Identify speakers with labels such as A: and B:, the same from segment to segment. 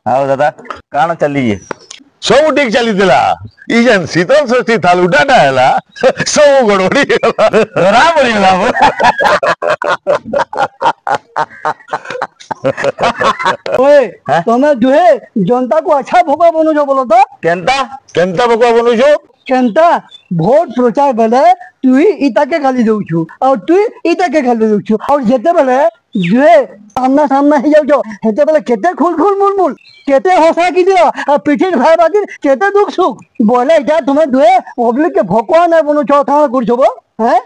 A: आओ दादा काण चलिए
B: सब ठीक चली ई जन शीतल षष्ठी थालुटाटा हैला सब गड़बड़ी
A: धरा पड़ीगला
C: ओए तुम्हें दुहे जनता को अच्छा भोगा बनो जो बोलो तो
A: केनता
B: केनता बकुआ बनुछो
C: केनता भोट प्रचार बेले तुई इताके गाली देउछु और तुई इताके गाली देउछु और जेते बेले दुहे सामना सामना ही जाउ हेते बेले केते खुल खुल मुल मुल केते हंसा की दियो और पीठी भाई बाकी केते दुख सुख बोले जा तुम्हें दुहे पब्लिक के भोकवा ना बनो छो था करछो बो हैं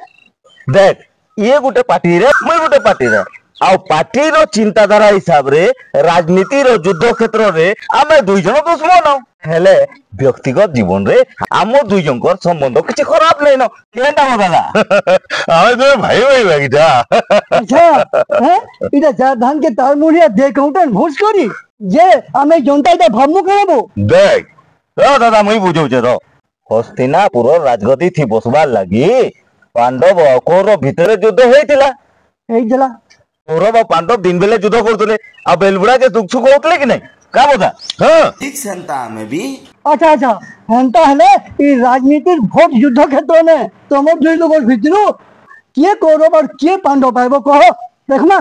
A: देख ये गोटे पार्टी रे मैं गोटे पार्टी रे आउ पार्टी रो चिंताधारा हिसाब रे राजनीति रो युद्ध क्षेत्र रे आमे दुई जन दुश्मन हेले व्यक्तिगत जीवन रे आमो दुई जनकर संबंध किछि खराब नै न केनता हो दादा
B: आमे तो भाई भाई लागिता
C: अच्छा हैं इटा जा धान के तार मुड़िया दे काउंटर भोज करी जे आमे जनता इटा भामु करबो
B: देख
A: रो दादा मुई बुझौचे रो हस्तिनापुर राजगद्दी थी बसबार लागि पांडव और कौरव भितर युद्ध होइतिला
C: एई जला
A: कौरव और पांडव दिन बेले युद्ध करतले आ बेलबुड़ा के दुख सुख होतले कि नहीं का बोदा
B: हां
A: ठीक सेंता में भी
C: अच्छा अच्छा हेंता हेले ई राजनीतिक भोट युद्ध क्षेत्र में तुम दुई लोग भितरु के कौरव और के पांडव पाइबो कहो देखना